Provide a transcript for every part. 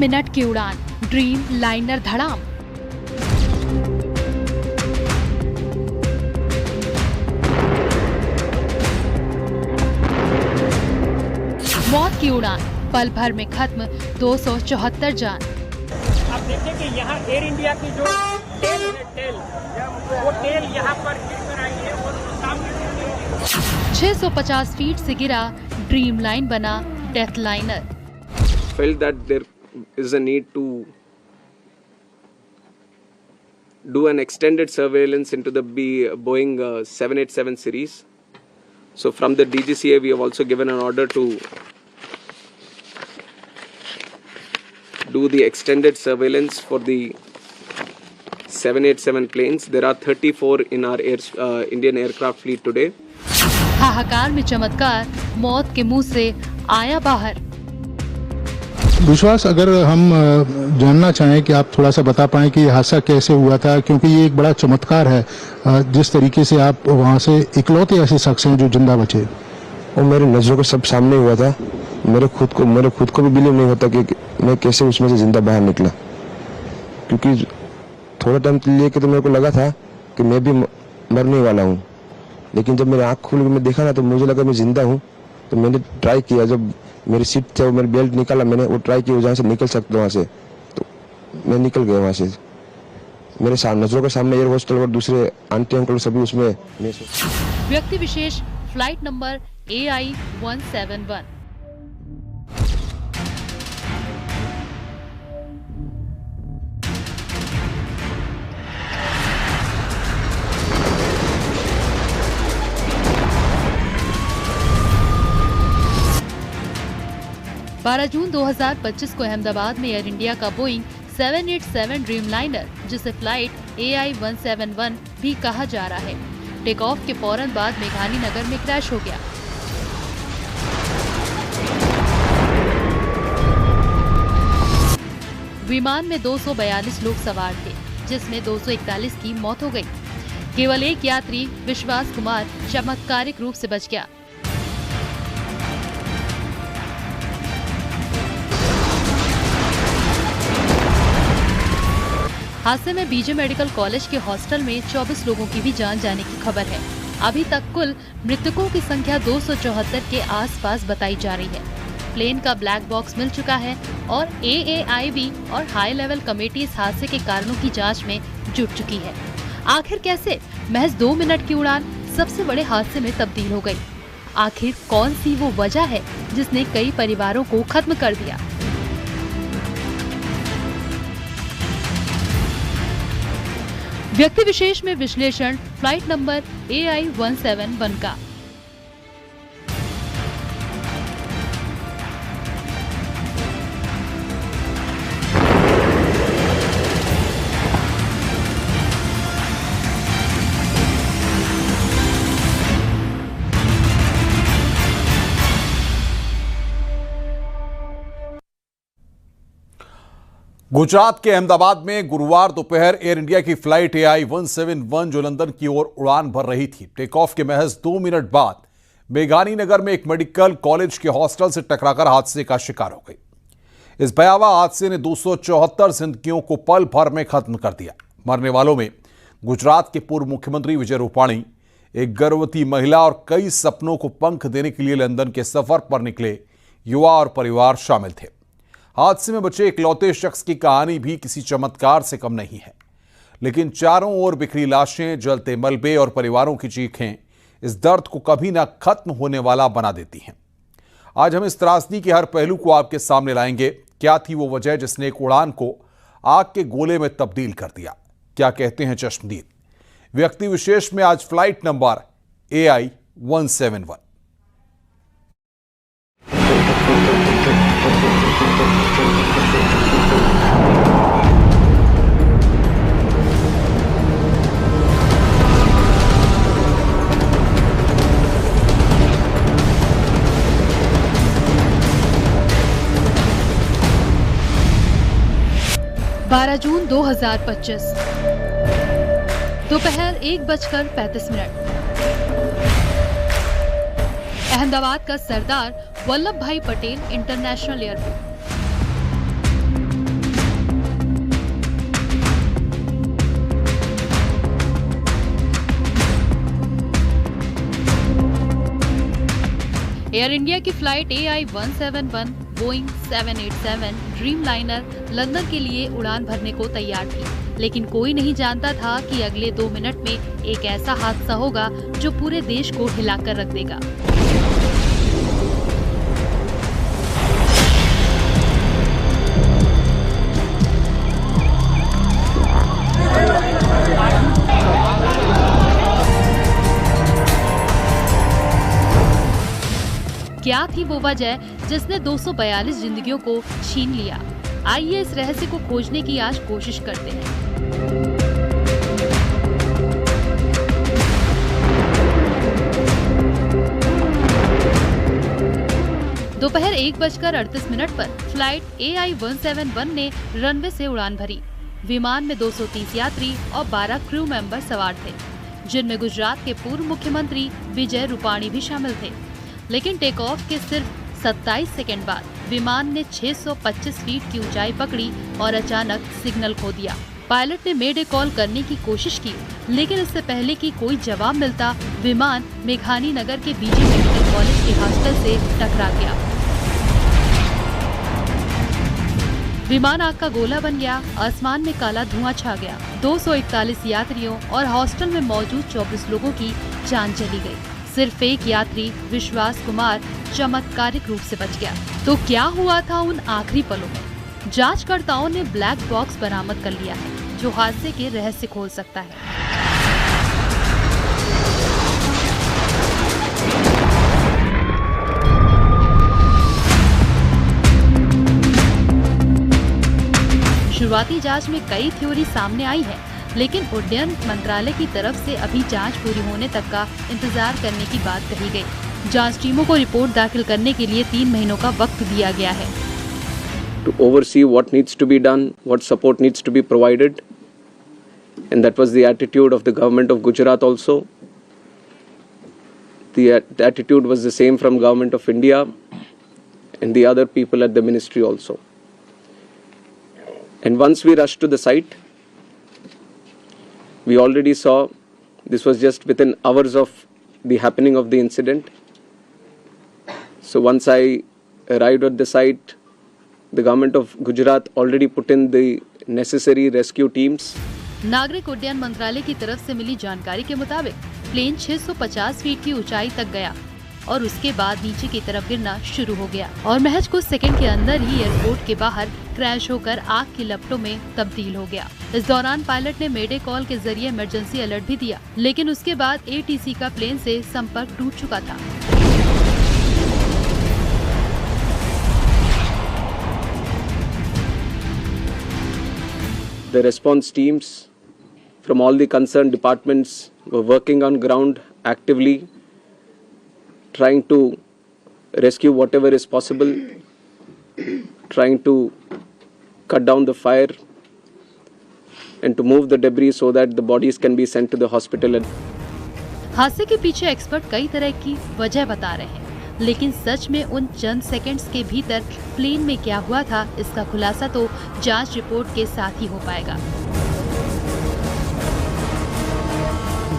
Minute की उड़ान, dream liner धड़ाम। मौत की उड़ान, पल भर में खत्म 274 जान। आप देखिए कि यहाँ एयर इंडिया की जो टेल वो टेल यहाँ पर गिरकर आई है और सामने 650 फीट से गिरा ड्रीम लाइन बना death liner. Felt that there is a need to do an extended surveillance into the Boeing 787 series. So from the DGCA we have also given an order to do the extended surveillance for the 787 planes. There are 34 in our Indian aircraft fleet today. हाहाकार में चमत्कार, मौत के मुंह से आया बाहर। विश्वास, अगर हम जानना चाहें कि आप थोड़ा सा बता पाएं कि ये हादसा कैसे हुआ था, क्योंकि ये एक बड़ा चमत्कार है जिस तरीके से आप वहाँ से इकलौते ऐसे शख्स हैं जो जिंदा बचे। और मेरी नजरों के सब सामने हुआ था। मेरे खुद को भी बिलीव नहीं होता कि मैं कैसे उसमें से जिंदा बाहर निकला, क्योंकि थोड़ा टाइम लेके तो मेरे को लगा था कि मैं भी मरने वाला हूँ, लेकिन जब मेरी आँख खुल के मैं देखा ना तो मुझे लगा मैं जिंदा हूँ। तो मैंने ट्राई किया, जब मेरी सीट थे और मेरी बेल्ट निकाला, मैंने वो ट्राई किया जहाँ से निकल सकता वहाँ से, तो मैं निकल गया वहाँ से। मेरे नजरों के सामने एयर होस्टल और दूसरे आंटी अंकल सभी उसमें। व्यक्ति विशेष फ्लाइट नंबर AI-171। बारह जून 2025 को अहमदाबाद में एयर इंडिया का बोइंग 787 ड्रीम लाइनर, जिसे फ्लाइट AI-171 भी कहा जा रहा है, टेक ऑफ के फौरन बाद मेघानी नगर में क्रैश हो गया। विमान में 242 लोग सवार थे, जिसमें 241 की मौत हो गई। केवल एक यात्री विश्वास कुमार चमत्कारिक रूप से बच गया। हादसे में बीजे मेडिकल कॉलेज के हॉस्टल में 24 लोगों की भी जान जाने की खबर है। अभी तक कुल मृतकों की संख्या 274 के आसपास बताई जा रही है। प्लेन का ब्लैक बॉक्स मिल चुका है और AAIB और हाई लेवल कमेटी इस हादसे के कारणों की जांच में जुट चुकी है। आखिर कैसे महज 2 मिनट की उड़ान सबसे बड़े हादसे में तब्दील हो गई? आखिर कौन सी वो वजह है जिसने कई परिवारों को खत्म कर दिया? व्यक्ति विशेष में विश्लेषण फ्लाइट नंबर AI-171 का। गुजरात के अहमदाबाद में गुरुवार दोपहर एयर इंडिया की फ्लाइट AI-171 जो लंदन की ओर उड़ान भर रही थी, टेक ऑफ के महज 2 मिनट बाद मेघानी नगर में एक मेडिकल कॉलेज के हॉस्टल से टकराकर हादसे का शिकार हो गई। इस भयावह हादसे ने 274 जिंदगियों को पल भर में खत्म कर दिया। मरने वालों में गुजरात के पूर्व मुख्यमंत्री विजय रूपाणी, एक गर्भवती महिला और कई सपनों को पंख देने के लिए लंदन के सफर पर निकले युवा और परिवार शामिल थे। हादसे में बचे इकलौते शख्स की कहानी भी किसी चमत्कार से कम नहीं है, लेकिन चारों ओर बिखरी लाशें, जलते मलबे और परिवारों की चीखें इस दर्द को कभी ना खत्म होने वाला बना देती हैं। आज हम इस त्रासदी के हर पहलू को आपके सामने लाएंगे। क्या थी वो वजह जिसने एक उड़ान को आग के गोले में तब्दील कर दिया? क्या कहते हैं चश्मदीद? व्यक्ति विशेष में आज फ्लाइट नंबर AI-171। बारह जून 2025 दोपहर 1:35 अहमदाबाद का Sardar Vallabhbhai Patel international airport. Air India की flight AI-171 Boeing 787 Dreamliner London के लिए उड़ान भरने को तैयार थी, लेकिन कोई नहीं जानता था कि अगले 2 मिनट में एक ऐसा हादसा होगा जो पूरे देश को हिलाकर रख देगा। क्या थी वो वजह जिसने 242 जिंदगियों को छीन लिया? आइए इस रहस्य को खोजने की आज कोशिश करते हैं। दोपहर 1:38 पर फ्लाइट AI-171 ने रनवे से उड़ान भरी। विमान में 230 यात्री और 12 क्रू मेंबर सवार थे, जिनमें गुजरात के पूर्व मुख्यमंत्री विजय रूपाणी भी शामिल थे। लेकिन टेक ऑफ के सिर्फ 27 सेकंड बाद विमान ने 625 फीट की ऊंचाई पकड़ी और अचानक सिग्नल खो दिया। पायलट ने मेडे कॉल करने की कोशिश की, लेकिन इससे पहले कि कोई जवाब मिलता, विमान मेघानी नगर के बीजे मेडिकल कॉलेज के हॉस्टल से टकरा गया। विमान आग का गोला बन गया, आसमान में काला धुआं छा गया। 241 यात्रियों और हॉस्टल में मौजूद 24 लोगों की जान चली गई। सिर्फ एक यात्री विश्वास कुमार चमत्कारिक रूप से बच गया। तो क्या हुआ था उन आखिरी पलों में? जांचकर्ताओं ने ब्लैक बॉक्स बरामद कर लिया है, जो हादसे के रहस्य खोल सकता है। शुरुआती जांच में कई थ्योरी सामने आई है, लेकिन उड्डयन मंत्रालय की तरफ से अभी जांच पूरी होने तक का इंतजार करने की बात कही गई। जांच टीमों को रिपोर्ट दाखिल करने के लिए 3 महीनों का वक्त दिया गया है। To oversee what needs to be done, what support needs to be provided, and that was the attitude of the government of Gujarat also. The attitude was the same from government of India and the other people at the ministry also. And once we rushed to the site, we already saw this was just within hours of the happening of the incident. So once I arrived at the site, the government of Gujarat already put in the necessary rescue teams. नागरिक उड्डयन मंत्रालय की तरफ से मिली जानकारी के मुताबिक plane 650 feet की ऊंचाई तक गया और उसके बाद नीचे की तरफ गिरना शुरू हो गया और महज कुछ सेकंड के अंदर ही एयरपोर्ट के बाहर क्रैश होकर आग की लपटों में तब्दील हो गया। इस दौरान पायलट ने मेडे कॉल के जरिए इमरजेंसी अलर्ट भी दिया, लेकिन उसके बाद ATC का प्लेन से संपर्क टूट चुका था। The response teams from all the concerned departments were working on ground actively, trying to rescue whatever is possible, trying to cut down the fire and to move the debris so that the bodies can be sent to the hospital. हादसे के पीछे expert कई तरह की वजह बता रहे हैं, लेकिन सच में उन चंद सेकंड्स के भीतर प्लेन में क्या हुआ था, इसका खुलासा तो जांच रिपोर्ट के साथ ही हो पाएगा।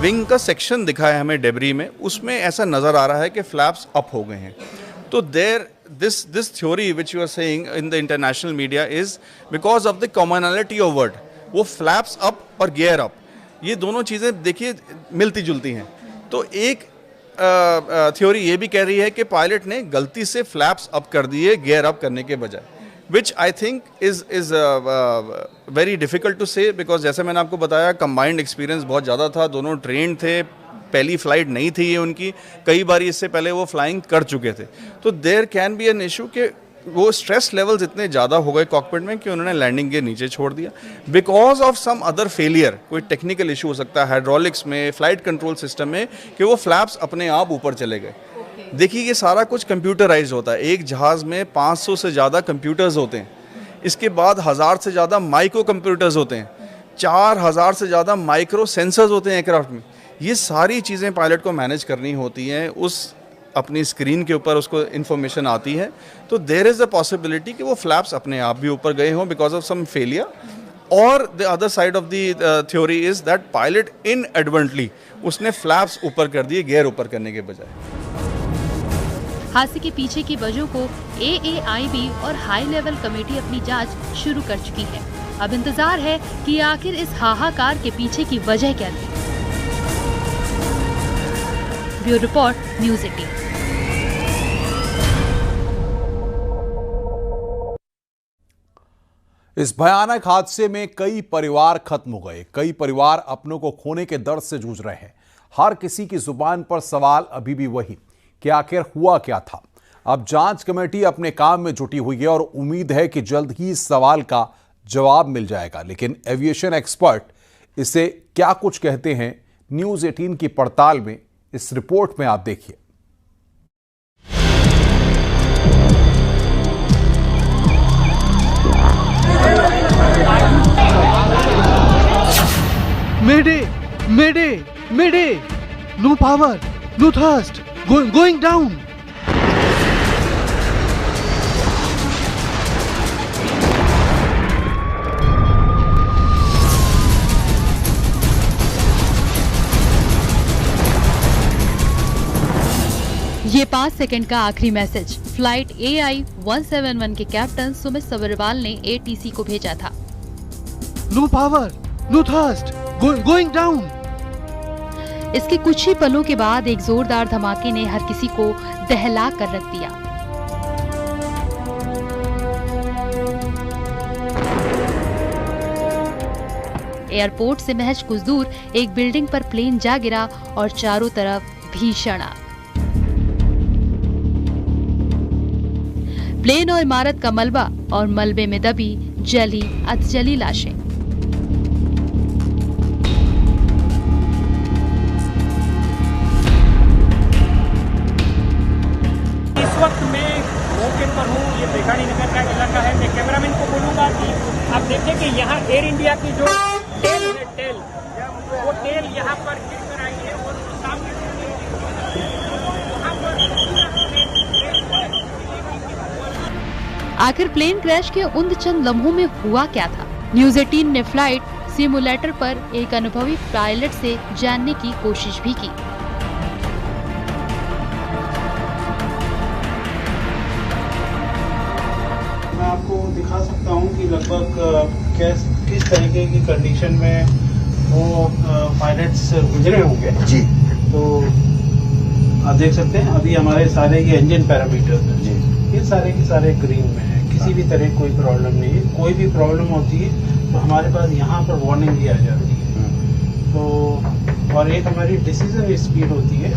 विंग का सेक्शन दिखा है हमें डेब्री में, उसमें ऐसा नज़र आ रहा है कि फ्लैप्स अप हो गए हैं। तो this theory which you are saying in the international media is because of the commonality of word. वो फ्लैप्स अप और गियर अप, ये दोनों चीज़ें देखिए मिलती जुलती हैं। तो एक थ्योरी ये भी कह रही है कि पायलट ने गलती से फ्लैप्स अप कर दिए गियर अप करने के बजाय, which I think is very difficult to say, because जैसे मैंने आपको बताया कंबाइंड एक्सपीरियंस बहुत ज़्यादा था, दोनों ट्रेंड थे, पहली फ्लाइट नहीं थी ये उनकी, कई बार इससे पहले वो फ्लाइंग कर चुके थे। तो there can be an issue कि वो स्ट्रेस लेवल्स इतने ज़्यादा हो गए कॉकपिट में कि उन्होंने लैंडिंग के नीचे छोड़ दिया because of some other failure. कोई टेक्निकल इशू हो सकता है हाइड्रोलिक्स में, फ्लाइट कंट्रोल सिस्टम में, कि वो फ्लैप्स अपने आप ऊपर चले गए। देखिए ये सारा कुछ कंप्यूटराइज होता है, एक जहाज़ में 500 से ज़्यादा कंप्यूटर्स होते हैं, इसके बाद 1000 से ज़्यादा माइक्रो कंप्यूटर्स होते हैं, 4000 से ज़्यादा माइक्रो सेंसर्स होते हैं एयरक्राफ्ट में। ये सारी चीज़ें पायलट को मैनेज करनी होती हैं, उस अपनी स्क्रीन के ऊपर उसको इन्फॉर्मेशन आती है। तो देयर इज़ अ पॉसिबिलिटी कि वो फ्लैप्स अपने आप भी ऊपर गए हों बिकॉज ऑफ सम फेलियर, और the other side of the theory is that pilot inadvertently उसने फ्लैप्स ऊपर कर दिए गियर ऊपर करने के बजाय। हादसे के पीछे की वजह को AAIB और हाई लेवल कमेटी अपनी जांच शुरू कर चुकी है। अब इंतजार है कि आखिर इस हाहाकार के पीछे की वजह क्या थी। Bureau report, news 18। इस भयानक हादसे में कई परिवार खत्म हो गए। कई परिवार अपनों को खोने के दर्द से जूझ रहे हैं। हर किसी की जुबान पर सवाल अभी भी वही कि आखिर हुआ क्या था। अब जांच कमेटी अपने काम में जुटी हुई है और उम्मीद है कि जल्द ही इस सवाल का जवाब मिल जाएगा। लेकिन एविएशन एक्सपर्ट इसे क्या कुछ कहते हैं, न्यूज़ 18 की पड़ताल में इस रिपोर्ट में आप देखिए। Mayday! Mayday! Mayday! No power! No thrust! Going down! ये 5 सेकंड का आखिरी मैसेज फ्लाइट AI-171 के कैप्टन सुमित सबरवाल ने ATC को भेजा था। No power! No thrust! Going down! इसके कुछ ही पलों के बाद एक जोरदार धमाके ने हर किसी को दहला कर रख दिया। एयरपोर्ट से महज कुछ दूर एक बिल्डिंग पर प्लेन जा गिरा और चारों तरफ भीषण आग। प्लेन और इमारत का मलबा और मलबे में दबी जली अधजली लाशें। इस वक्त मैं मौके पर हूँ। ये भिखारी नगर का इलाका है। मैं कैमरामैन को बोलूँगा कि आप देखें कि यहाँ एयर इंडिया की जो टेल है, टेल वो टेल यहाँ पर गिर कर आई है और सामने वहाँ पर आखिर प्लेन क्रैश के उन चंद लम्हों में हुआ क्या था? न्यूज़ 18 ने फ्लाइट सिमुलेटर पर एक अनुभवी पायलट से जानने की कोशिश भी की। मैं आपको दिखा सकता हूं कि लगभग किस तरीके की कंडीशन में वो पायलट्स गुजरे होंगे जी। तो आप देख सकते हैं अभी हमारे सारे ये इंजन पैरामीटर्स हैं जी, ये सारे के सारे ग्रीन में है। किसी भी तरह कोई प्रॉब्लम नहीं है। कोई भी प्रॉब्लम होती है तो हमारे पास यहाँ पर वार्निंग भी आ जाती है। तो और एक हमारी डिसीजन स्पीड होती है।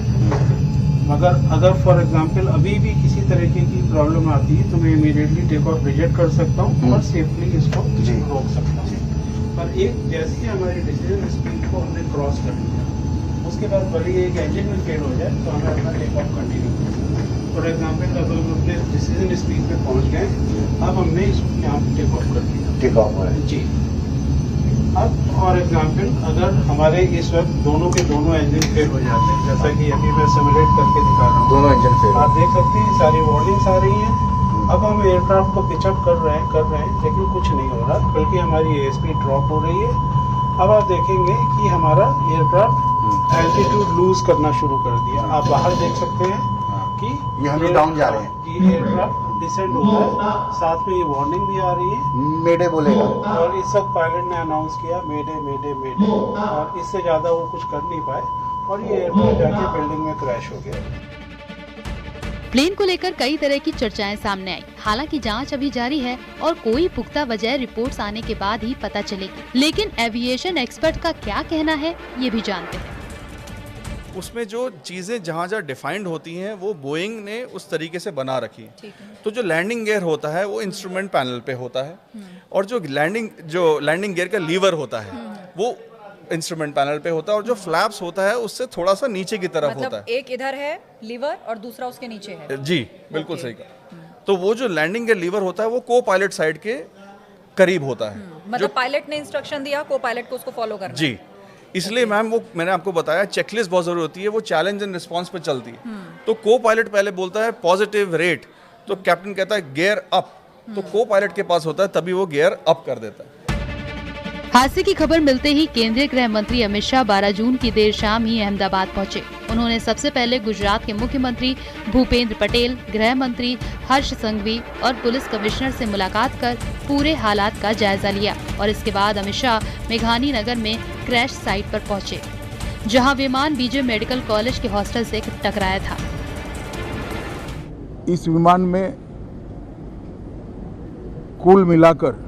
मगर अगर फॉर एग्जांपल अभी भी किसी तरीके की प्रॉब्लम आती है तो मैं इमीडिएटली टेक ऑफ रिजेक्ट कर सकता हूँ और सेफली इसको रोक सकता हूँ। पर एक जैसे ही हमारी डिसीजन स्पीड को हमने क्रॉस कर लिया, उसके बाद भले एक इंजन में फेल हो जाए तो हमें अपना टेक ऑफ कंटिन्यू करना है। फॉर एग्जाम्पल अब हम अपने डिसीजन स्पीड पे पहुँच गए, अब हमने इसको यहाँ पे टेक ऑफ कर दिया। टेक ऑफ हो रहा है जी। अब फॉर एग्जाम्पल अगर हमारे इस वक्त दोनों के दोनों इंजन फेल हो जाते हैं, जैसा कि अभी मैं सिमुलेट करके दिखा रहा हूँ, दोनों इंजन फेल, आप देख सकते हैं सारी वार्निंग्स आ रही हैं। अब हम एयरक्राफ्ट को पिचअप कर रहे हैं लेकिन कुछ नहीं हो रहा, बल्कि हमारी एएसपी ड्रॉप हो रही है। अब आप देखेंगे कि हमारा एयरक्राफ्ट एल्टीट्यूड लूज करना शुरू कर दिया। आप बाहर देख सकते हैं कि ये हम डाउन जा रहे हैं, कि एयरक्राफ्ट डिसेंड हो रहा है। साथ में ये वार्निंग भी आ रही है, मेडे बोलेगा। और इस वक्त पायलट ने अनाउंस किया मेडे मेडे मेडे, और इससे ज्यादा वो कुछ कर नहीं पाए और ये एयरक्राफ्ट जाके बिल्डिंग में क्रैश हो गया। प्लेन को लेकर कई तरह की चर्चाएं सामने आई। हालांकि जांच अभी जारी है और कोई पुख्ता वजह रिपोर्ट्स आने के बाद ही पता चलेगी। लेकिन एविएशन एक्सपर्ट का क्या कहना है, ये भी जानते हैं। उसमें जो चीज़ें जहाँ जहाँ डिफाइंड होती हैं वो बोइंग ने उस तरीके से बना रखी है। तो जो लैंडिंग गियर होता है वो इंस्ट्रूमेंट पैनल पे होता है, और जो लैंडिंग गियर का लीवर होता है वो इंस्ट्रूमेंट पैनल पे होता है, और जो फ्लैप्स होता है उससे थोड़ा सा नीचे की तरफ होता है। एक इधर है लीवर और दूसरा उसके नीचे है। जी बिल्कुल सही कहा। तो वो जो लैंडिंग गियर लीवर होता है वो को पायलट साइड के करीब होता है। मतलब पायलट ने इंस्ट्रक्शन दिया, को पायलट को उसको फॉलो करना जी। इसलिए मैम वो मैंने आपको बताया चेकलिस्ट बहुत जरूरी होती है, वो चैलेंज एंड रिस्पांस पे चलती है। तो को पायलट पहले बोलता है पॉजिटिव रेट, तो कैप्टन कहता है गियर अप, तो को पायलट के पास होता है तभी वो गियर अप कर देता है। हादसे की खबर मिलते ही केंद्रीय गृह मंत्री अमित शाह 12 जून की देर शाम ही अहमदाबाद पहुंचे। उन्होंने सबसे पहले गुजरात के मुख्यमंत्री भूपेंद्र पटेल, गृह मंत्री हर्ष संघवी और पुलिस कमिश्नर से मुलाकात कर पूरे हालात का जायजा लिया और इसके बाद अमित शाह मेघानी नगर में क्रैश साइट पर पहुंचे, जहां विमान बीजे मेडिकल कॉलेज के हॉस्टल से टकराया था। इस विमान में कुल मिलाकर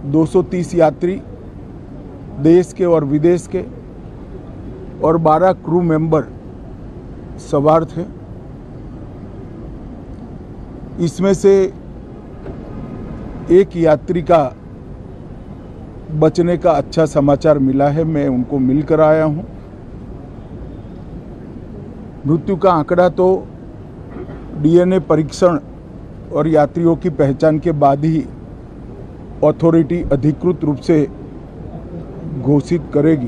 230 यात्री देश के और विदेश के और 12 क्रू मेंबर सवार थे। इसमें से एक यात्री का बचने का अच्छा समाचार मिला है, मैं उनको मिलकर आया हूं। मृत्यु का आंकड़ा तो डीएनए परीक्षण और यात्रियों की पहचान के बाद ही अथॉरिटी अधिकृत रूप से घोषित करेगी,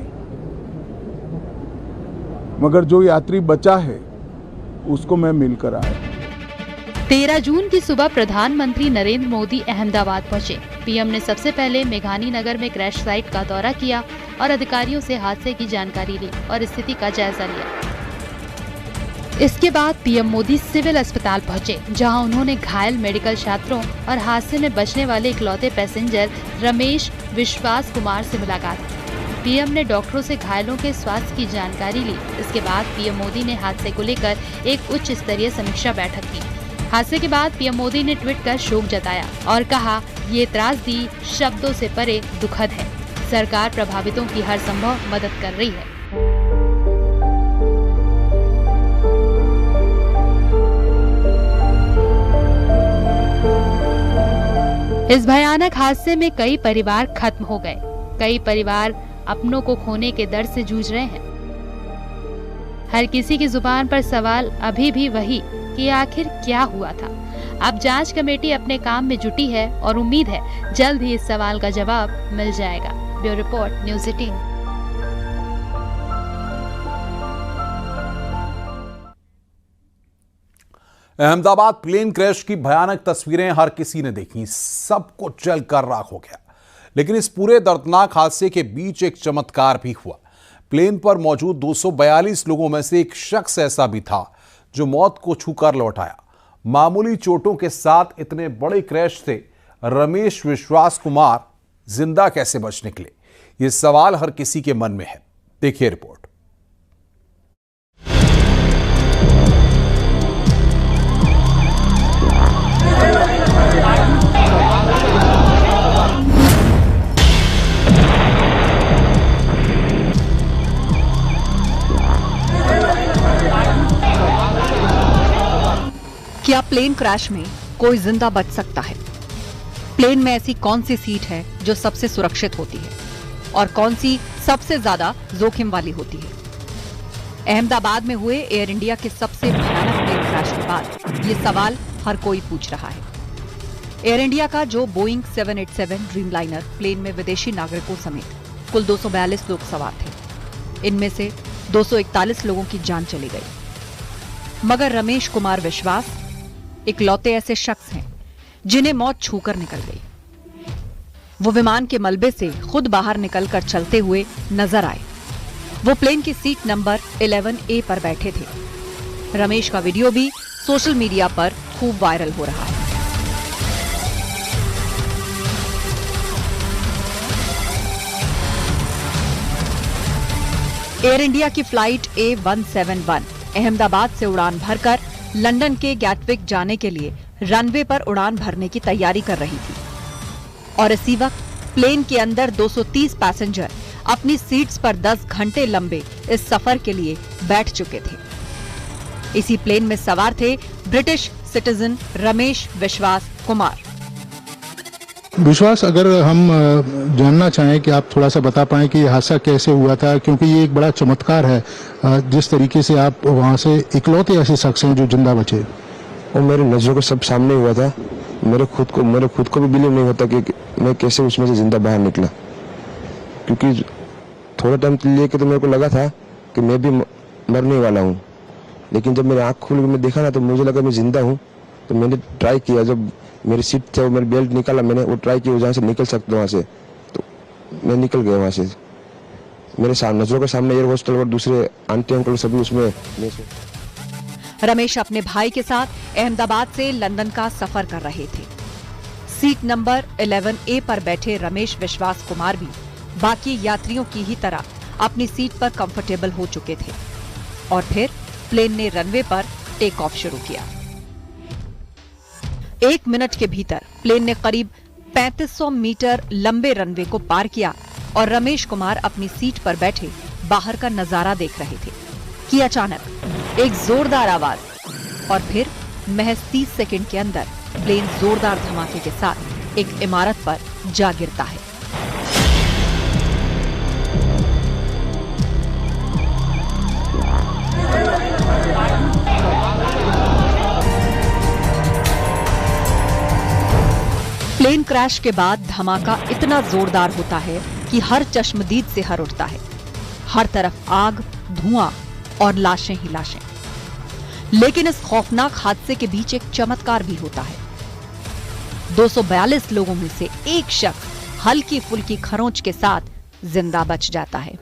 मगर जो यात्री बचा है उसको मैं मिलकर आया। 13 जून की सुबह प्रधानमंत्री नरेंद्र मोदी अहमदाबाद पहुंचे। पीएम ने सबसे पहले मेघानी नगर में क्रैश साइट का दौरा किया और अधिकारियों से हादसे की जानकारी ली और स्थिति का जायजा लिया। इसके बाद पीएम मोदी सिविल अस्पताल पहुंचे, जहां उन्होंने घायल मेडिकल छात्रों और हादसे में बचने वाले इकलौते पैसेंजर रमेश विश्वास कुमार से मुलाकात की। पीएम ने डॉक्टरों से घायलों के स्वास्थ्य की जानकारी ली। इसके बाद पीएम मोदी ने हादसे को लेकर एक उच्च स्तरीय समीक्षा बैठक की। हादसे के बाद पीएम मोदी ने ट्वीट कर शोक जताया और कहा, ये त्रासदी शब्दों से परे दुखद है। सरकार प्रभावितों की हर संभव मदद कर रही है। इस भयानक हादसे में कई परिवार खत्म हो गए। कई परिवार अपनों को खोने के दर्द से जूझ रहे हैं। हर किसी की जुबान पर सवाल अभी भी वही कि आखिर क्या हुआ था। अब जांच कमेटी अपने काम में जुटी है और उम्मीद है जल्द ही इस सवाल का जवाब मिल जाएगा। Bureau report, news 18। Ahmedabad plane crash की भयानक तस्वीरें हर किसी ने देखी, सब कुछ जलकर राख हो गया। लेकिन इस पूरे दर्दनाक हादसे के बीच एक चमत्कार भी हुआ। प्लेन पर मौजूद 242 लोगों में से एक शख्स ऐसा भी था जो मौत को छूकर लौट आया। मामूली चोटों के साथ इतने बड़े क्रैश से रमेश विश्वास कुमार जिंदा कैसे बच निकले, ये सवाल हर किसी के मन में है। देखिए रिपोर्ट। क्या प्लेन क्रैश में कोई जिंदा बच सकता है? प्लेन में ऐसी कौन सी सीट है जो सबसे सुरक्षित होती है और कौन सी सबसे ज्यादा जोखिम वाली होती है? अहमदाबाद में हुए एयर इंडिया के सबसे भयानक प्लेन क्रैश के बाद ये सवाल हर कोई पूछ रहा है। एयर इंडिया का जो बोइंग 787 ड्रीमलाइनर प्लेन में विदेशी नागरिकों समेत कुल 242 लोग सवार थे। इनमें से 241 लोगों की जान चली गई, मगर रमेश कुमार विश्वास इकलौते ऐसे शख्स हैं जिन्हें मौत छूकर निकल गई। वो विमान के मलबे से खुद बाहर निकलकर चलते हुए नजर आए। वो प्लेन की सीट नंबर 11A पर बैठे थे। रमेश का वीडियो भी सोशल मीडिया पर खूब वायरल हो रहा है। एयर इंडिया की फ्लाइट A171 अहमदाबाद से उड़ान भरकर लंदन के गैटविक जाने के लिए रनवे पर उड़ान भरने की तैयारी कर रही थी और इसी वक्त प्लेन के अंदर 230 पैसेंजर अपनी सीट्स पर 10 घंटे लंबे इस सफर के लिए बैठ चुके थे। इसी प्लेन में सवार थे ब्रिटिश सिटीजन रमेश विश्वास कुमार। विश्वास, अगर हम जानना चाहें कि आप थोड़ा सा बता पाएं कि ये हादसा कैसे हुआ था, क्योंकि ये एक बड़ा चमत्कार है जिस तरीके से आप वहां से इकलौते ऐसे शख्स हैं जो जिंदा बचे। और मेरी नजरों के सब सामने हुआ था। मेरे खुद को भी बिलीव नहीं होता कि मैं कैसे उसमें से जिंदा बाहर निकला, क्योंकि थोड़ा टाइम लेके तो मेरे को लगा था कि मैं भी मरने वाला हूँ, लेकिन जब मेरी आँख खुल के मैं देखा ना तो मुझे लगा मैं जिंदा हूँ। तो मैंने ट्राई किया, जब मेरी सीट थे मेरी बेल्ट निकाला, मैंने वो ट्राई किया जहाँ से निकल सकता वहाँ से, तो मैं निकल गया वहाँ से। मेरे सामने नजरों के सामने एयर होस्टल और दूसरे आंटी अंकल सभी उसमें। रमेश अपने भाई के साथ अहमदाबाद से लंदन का सफर कर रहे थे। सीट नंबर 11A पर बैठे रमेश विश्वास कुमार भी बाकी यात्रियों की ही तरह अपनी सीट पर कंफर्टेबल हो चुके थे और फिर प्लेन ने रनवे पर टेक ऑफ शुरू किया। 1 मिनट के भीतर प्लेन ने करीब 3500 मीटर लंबे रनवे को पार किया और रमेश कुमार अपनी सीट पर बैठे बाहर का नजारा देख रहे थे कि अचानक एक जोरदार आवाज और फिर महज 30 सेकंड के अंदर प्लेन जोरदार धमाके के साथ एक इमारत पर जा गिरता है। प्लेन क्रैश के बाद धमाका इतना जोरदार होता है कि हर चश्मदीद से हर उठता है। हर तरफ आग, धुआं और लाशें ही लाशें। लेकिन इस खौफनाक हादसे के बीच एक चमत्कार भी होता है। 242 लोगों में से एक शख्स हल्की फुल्की खरोंच के साथ जिंदा बच जाता है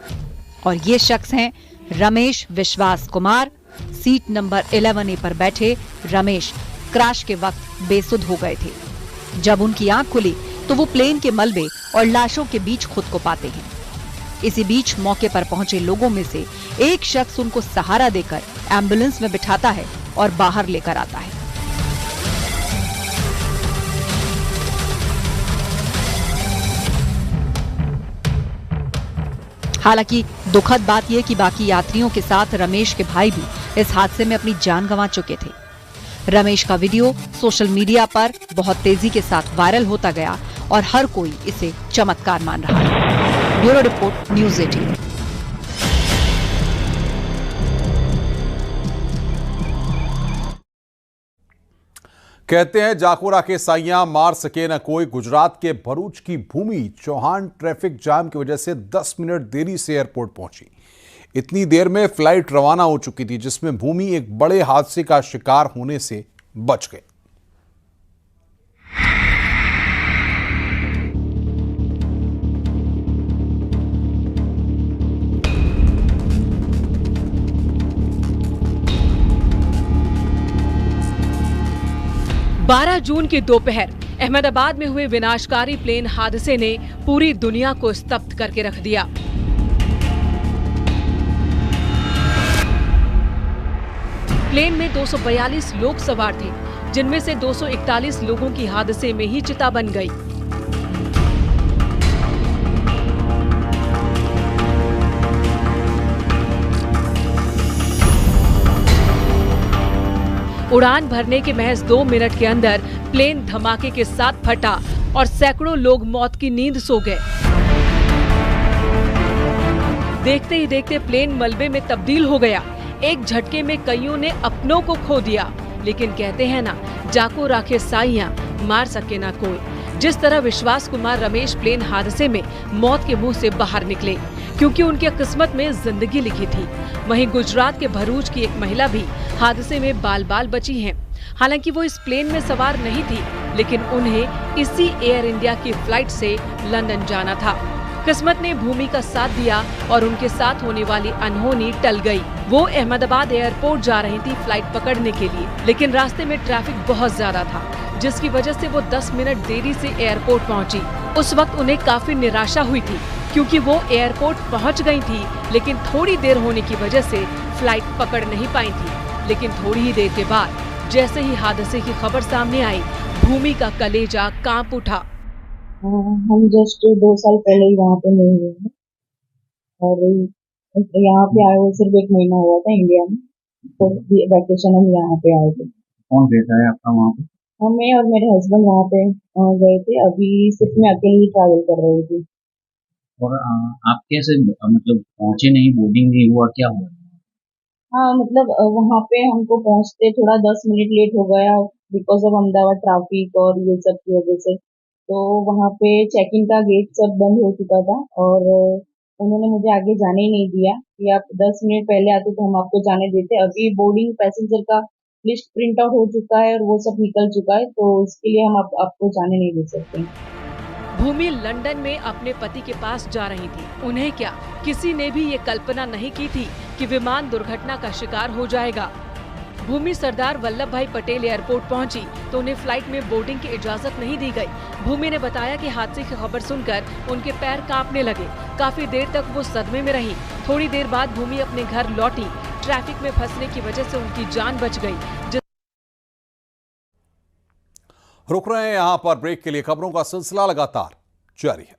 और ये शख्स हैं रमेश विश्वास कुमार। सीट नंबर 11A पर बैठे रमेश क्रैश के वक्त बेसुध हो गए थे। जब उनकी आंख खुली तो वो प्लेन के मलबे और लाशों के बीच खुद को पाते हैं। इसी बीच मौके पर पहुंचे लोगों में से एक शख्स उनको सहारा देकर एम्बुलेंस में बिठाता है और बाहर लेकर आता है। हालांकि दुखद बात यह कि बाकी यात्रियों के साथ रमेश के भाई भी इस हादसे में अपनी जान गंवा चुके थे। रमेश का वीडियो सोशल मीडिया पर बहुत तेजी के साथ वायरल होता गया और हर कोई इसे चमत्कार मान रहा है। Bureau report, news 18। कहते हैं जाकोरा के साइयां मार सके न कोई। गुजरात के भरूच की भूमि चौहान ट्रैफिक जाम की वजह से 10 मिनट देरी से एयरपोर्ट पहुंची। इतनी देर में फ्लाइट रवाना हो चुकी थी जिसमें भूमि एक बड़े हादसे का शिकार होने से बच गए। बारह जून की दोपहर अहमदाबाद में हुए विनाशकारी प्लेन हादसे ने पूरी दुनिया को स्तब्ध करके रख दिया। प्लेन में 242 लोग सवार थे, जिनमें से 241 लोगों की हादसे में ही चिता बन गई। उड़ान भरने के महज 2 मिनट के अंदर प्लेन धमाके के साथ फटा और सैकड़ों लोग मौत की नींद सो गए। देखते ही देखते प्लेन मलबे में तब्दील हो गया। एक झटके में कईयों ने अपनों को खो दिया। लेकिन कहते हैं ना, जाको राखे साइयां मार सके ना कोई। जिस तरह विश्वास कुमार रमेश प्लेन हादसे में मौत के मुंह से बाहर निकले क्योंकि उनकी किस्मत में जिंदगी लिखी थी, वहीं गुजरात के भरूच की एक महिला भी हादसे में बाल बाल बची हैं। हालांकि वो इस प्लेन में सवार नहीं थी, लेकिन उन्हें इसी एयर इंडिया की फ्लाइट से लंदन जाना था। किस्मत ने भूमि का साथ दिया और उनके साथ होने वाली अनहोनी टल गई। वो अहमदाबाद एयरपोर्ट जा रही थी फ्लाइट पकड़ने के लिए, लेकिन रास्ते में ट्रैफिक बहुत ज्यादा था, जिसकी वजह से वो 10 मिनट देरी से एयरपोर्ट पहुंची। उस वक्त उन्हें काफी निराशा हुई थी क्योंकि वो एयरपोर्ट पहुंच गई थी, लेकिन थोड़ी देर होने की वजह से फ्लाइट पकड़ नहीं पाई थी। लेकिन थोड़ी ही देर के बाद जैसे ही हादसे की खबर सामने आई, भूमि का कलेजा कांप उठा। हम जस्ट 2 साल पहले ही वहाँ पे मिल हुए हैं और यहाँ पे आए हुए सिर्फ 1 महीना हुआ था इंडिया में, तो वैकेशन हम यहाँ पे आए थे। कौन रहता है आपका वहाँ पे? मैं और मेरे हस्बैंड वहाँ पे गए थे। अभी सिर्फ मैं अकेले ही ट्रैवल कर रही थी। और आप कैसे मतलब पहुँचे नहीं, बोर्डिंग नहीं हुआ, क्या हुआ? हाँ, मतलब वहाँ पे हमको पहुँचते थोड़ा 10 मिनट लेट हो गया बिकॉज ऑफ अहमदाबाद ट्रैफिक और ये सब की वजह से। तो वहाँ पे चेक इन का गेट सब बंद हो चुका था और उन्होंने मुझे आगे जाने ही नहीं दिया कि आप 10 मिनट पहले आते तो हम आपको जाने देते। अभी बोर्डिंग पैसेंजर का लिस्ट प्रिंट आउट हो चुका है और वो सब निकल चुका है, तो इसके लिए हम आपको जाने नहीं दे सकते। भूमि लंदन में अपने पति के पास जा रही थी। उन्हें क्या, किसी ने भी ये कल्पना नहीं की थी कि विमान दुर्घटना का शिकार हो जाएगा। भूमि सरदार वल्लभ भाई पटेल एयरपोर्ट पहुंची तो उन्हें फ्लाइट में बोर्डिंग की इजाजत नहीं दी गई। भूमि ने बताया कि हादसे की खबर सुनकर उनके पैर कांपने लगे। काफी देर तक वो सदमे में रही। थोड़ी देर बाद भूमि अपने घर लौटी। ट्रैफिक में फंसने की वजह से उनकी जान बच गई। रुक रहे हैं यहां पर ब्रेक के लिए। खबरों का सिलसिला लगातार जारी है।